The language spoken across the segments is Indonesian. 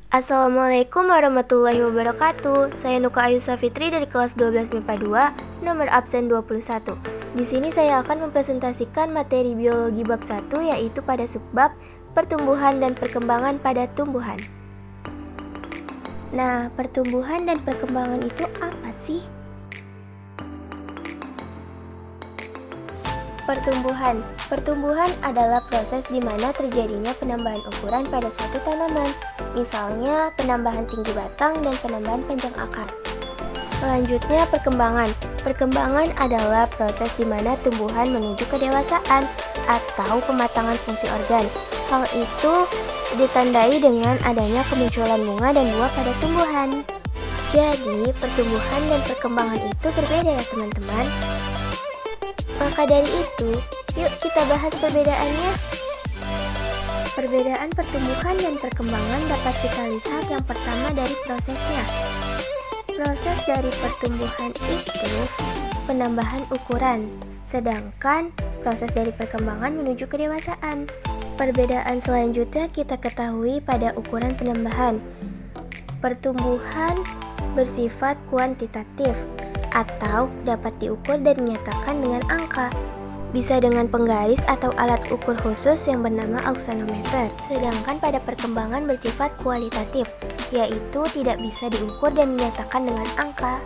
Assalamualaikum warahmatullahi wabarakatuh. Saya Nuka Ayusa Fitri dari kelas 12 MIPA 2, nomor absen 21. Di sini saya akan mempresentasikan materi biologi bab 1, yaitu pada subbab pertumbuhan dan perkembangan pada tumbuhan. Nah, pertumbuhan dan perkembangan itu apa sih? Pertumbuhan adalah proses di mana terjadinya penambahan ukuran pada suatu tanaman, misalnya penambahan tinggi batang dan penambahan panjang akar. Selanjutnya, perkembangan adalah proses di mana tumbuhan menuju kedewasaan atau pematangan fungsi organ. Hal itu ditandai dengan adanya kemunculan bunga dan buah pada tumbuhan. Jadi, pertumbuhan dan perkembangan itu berbeda ya teman-teman. Maka dari itu, yuk kita bahas perbedaannya. Perbedaan pertumbuhan dan perkembangan dapat kita lihat yang pertama dari prosesnya. Proses dari pertumbuhan itu penambahan ukuran, sedangkan proses dari perkembangan menuju kedewasaan. Perbedaan selanjutnya kita ketahui pada ukuran penambahan. Pertumbuhan bersifat kuantitatif, atau dapat diukur dan dinyatakan dengan angka, bisa dengan penggaris atau alat ukur khusus yang bernama auksanometer. Sedangkan pada perkembangan bersifat kualitatif, yaitu tidak bisa diukur dan dinyatakan dengan angka.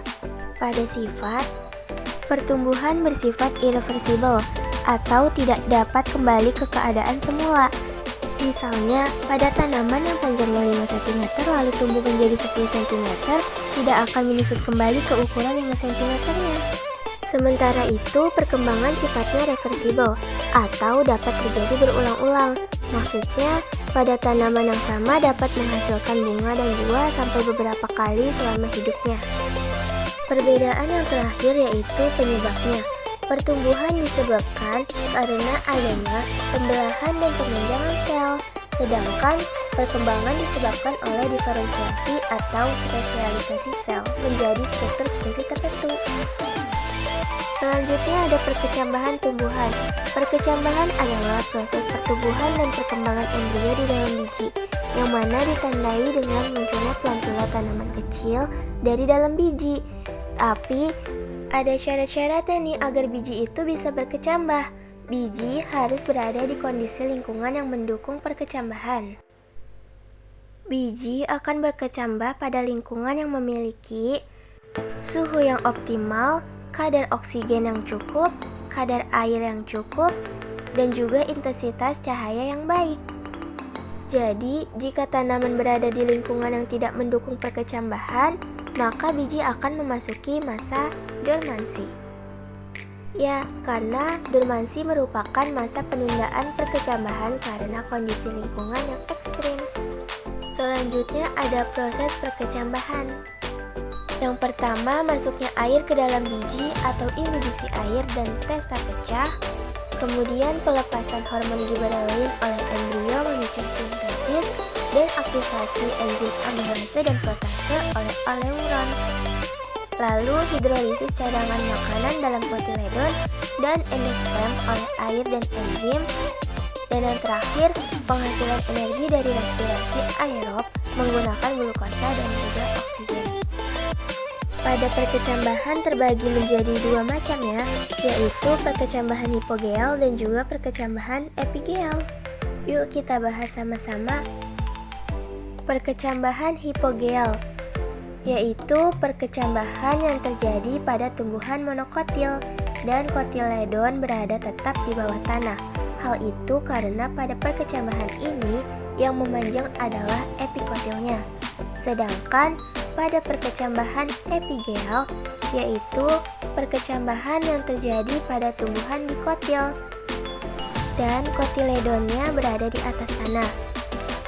Pada sifat, pertumbuhan bersifat irreversible atau tidak dapat kembali ke keadaan semula. Misalnya, pada tanaman yang panjangnya 5 cm lalu tumbuh menjadi 10 cm, tidak akan menyusut kembali ke ukuran 5 cm-nya. Sementara itu, perkembangan sifatnya reversible atau dapat terjadi berulang-ulang. Maksudnya, pada tanaman yang sama dapat menghasilkan bunga dan buah sampai beberapa kali selama hidupnya. Perbedaan yang terakhir yaitu penyebabnya. Pertumbuhan disebabkan karena adanya pembelahan dan pemanjangan sel, sedangkan perkembangan disebabkan oleh diferensiasi atau spesialisasi sel menjadi struktur fungsi tertentu. Selanjutnya ada perkecambahan tumbuhan. Perkecambahan adalah proses pertumbuhan dan perkembangan embrio di dalam biji, yang mana ditandai dengan munculnya plantula tanaman kecil dari dalam biji. Tapi ada syarat-syaratnya nih agar biji itu bisa berkecambah. Biji harus berada di kondisi lingkungan yang mendukung perkecambahan. Biji akan berkecambah pada lingkungan yang memiliki suhu yang optimal, kadar oksigen yang cukup, kadar air yang cukup, dan juga intensitas cahaya yang baik. Jadi, jika tanaman berada di lingkungan yang tidak mendukung perkecambahan, maka biji akan memasuki masa dormansi. Ya, karena dormansi merupakan masa penundaan perkecambahan karena kondisi lingkungan yang ekstrim. Selanjutnya ada proses perkecambahan. Yang pertama, masuknya air ke dalam biji atau inhibisi air dan testa pecah. Kemudian pelepasan hormon giberellin oleh embrio memicu sintesis dan aktivasi enzim aminase dan protase oleh oleuron. Lalu hidrolisis cadangan makanan dalam kotiledon dan endosperm oleh air dan enzim. Dan yang terakhir, penghasilan energi dari respirasi aerob menggunakan glukosa dan juga oksigen. Pada perkecambahan terbagi menjadi dua macam ya, yaitu perkecambahan hipogeal dan juga perkecambahan epigeal. Yuk kita bahas sama-sama. Perkecambahan hipogeal yaitu perkecambahan yang terjadi pada tumbuhan monokotil dan kotiledon berada tetap di bawah tanah. Hal itu karena pada perkecambahan ini yang memanjang adalah epikotilnya. Sedangkan pada perkecambahan epigeal yaitu perkecambahan yang terjadi pada tumbuhan dikotil dan kotiledonnya berada di atas tanah.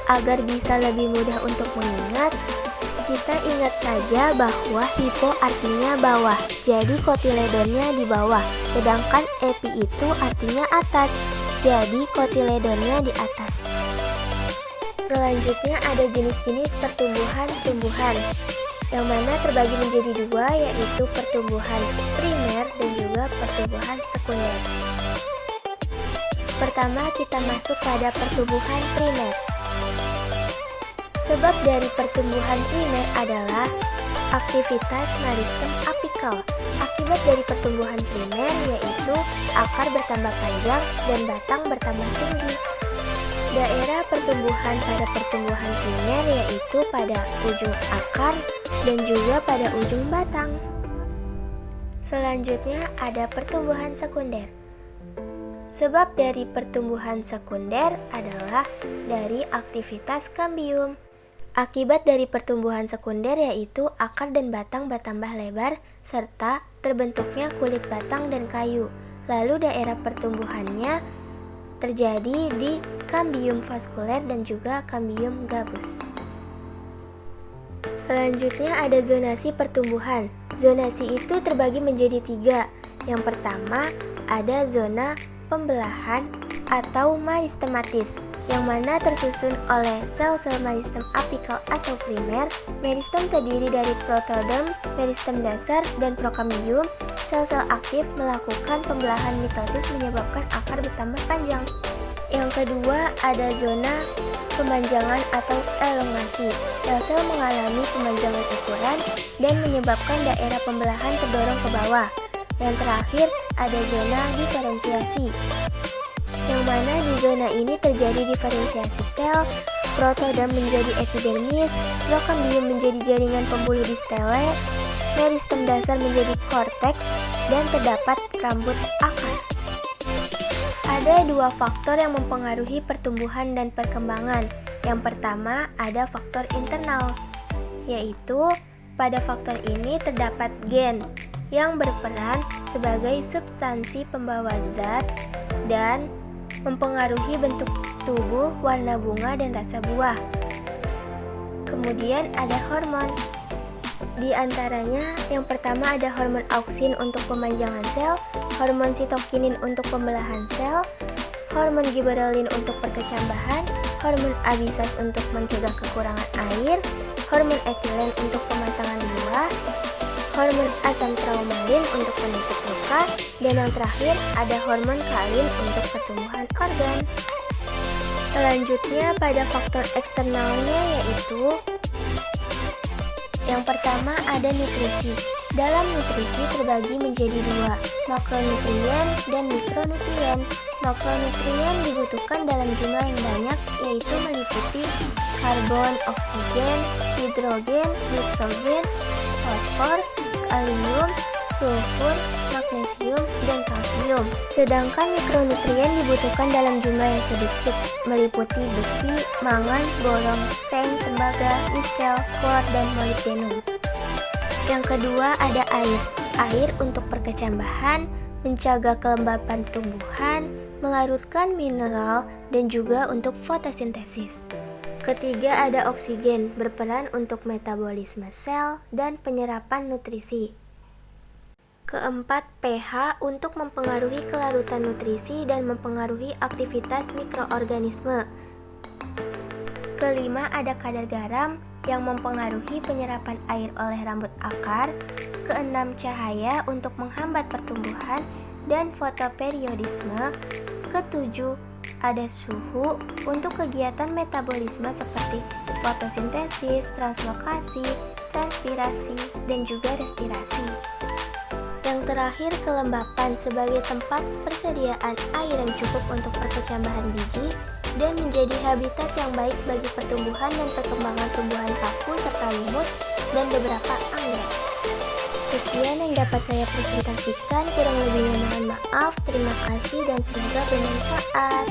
Agar bisa lebih mudah untuk mengingat, kita ingat saja bahwa hipo artinya bawah, jadi kotiledonnya di bawah, sedangkan epi itu artinya atas, jadi kotiledonnya di atas. Selanjutnya ada jenis-jenis pertumbuhan-tumbuhan, yang mana terbagi menjadi dua, yaitu pertumbuhan primer dan juga pertumbuhan sekunder. Pertama kita masuk pada pertumbuhan primer. Sebab dari pertumbuhan primer adalah aktivitas meristem apikal. Akibat dari pertumbuhan primer yaitu akar bertambah panjang dan batang bertambah tinggi. Daerah pertumbuhan pada pertumbuhan primer yaitu pada ujung akar dan juga pada ujung batang. Selanjutnya ada pertumbuhan sekunder. Sebab dari pertumbuhan sekunder adalah dari aktivitas kambium. Akibat dari pertumbuhan sekunder yaitu akar dan batang bertambah lebar serta terbentuknya kulit batang dan kayu. Lalu daerah pertumbuhannya terjadi di kambium vaskuler dan juga kambium gabus. Selanjutnya ada zonasi pertumbuhan. Zonasi itu terbagi menjadi 3. Yang pertama ada zona pembelahan atau meristematis, yang mana tersusun oleh sel-sel meristem apikal atau primer. Meristem terdiri dari protoderm, meristem dasar, dan prokambium. Sel-sel aktif melakukan pembelahan mitosis menyebabkan akar bertambah panjang. Yang kedua ada zona pemanjangan atau elongasi. Sel-sel mengalami pemanjangan ukuran dan menyebabkan daerah pembelahan terdorong ke bawah. Yang terakhir ada zona diferensiasi, yang mana di zona ini terjadi diferensiasi sel, protoderm menjadi epidermis, prokambium menjadi jaringan pembuluh di stele, meristem dasar menjadi korteks, dan terdapat rambut akar. Ada 2 faktor yang mempengaruhi pertumbuhan dan perkembangan. Yang pertama ada faktor internal, yaitu pada faktor ini terdapat gen yang berperan sebagai substansi pembawa zat dan mempengaruhi bentuk tubuh, warna bunga, dan rasa buah. Kemudian ada hormon. Di antaranya yang pertama ada hormon auksin untuk pemanjangan sel, hormon sitokinin untuk pembelahan sel, hormon giberelin untuk perkecambahan, hormon abisat untuk mencegah kekurangan air, hormon etilen untuk pematangan buah, hormon asam traumalin untuk penutup luka, dan yang terakhir ada hormon kalin untuk pertumbuhan organ. Selanjutnya pada faktor eksternalnya yaitu yang pertama ada nutrisi. Dalam nutrisi terbagi menjadi 2, makronutrien dan mikronutrien. Makronutrien dibutuhkan dalam jumlah yang banyak, yaitu meliputi karbon, oksigen, hidrogen, nitrogen, fosfor, aluminium, sulfur, magnesium, dan kalsium. Sedangkan mikronutrien dibutuhkan dalam jumlah yang sedikit, meliputi besi, mangan, boron, seng, tembaga, nikel, klor, dan molibdenum. Yang kedua ada air. Air untuk perkecambahan, menjaga kelembapan tumbuhan, melarutkan mineral, dan juga untuk fotosintesis. Ketiga ada oksigen, berperan untuk metabolisme sel dan penyerapan nutrisi. Keempat, pH untuk mempengaruhi kelarutan nutrisi dan mempengaruhi aktivitas mikroorganisme. Kelima, ada kadar garam yang mempengaruhi penyerapan air oleh rambut akar. Keenam, cahaya untuk menghambat pertumbuhan dan fotoperiodisme. Ketujuh, ada suhu untuk kegiatan metabolisme seperti fotosintesis, translokasi, transpirasi, dan juga respirasi. Yang terakhir, kelembapan sebagai tempat persediaan air yang cukup untuk perkecambahan biji dan menjadi habitat yang baik bagi pertumbuhan dan perkembangan tumbuhan paku serta lumut dan beberapa anggrek. Sekian yang dapat saya presentasikan, kurang lebihnya mohon maaf. Terima kasih dan semoga bermanfaat.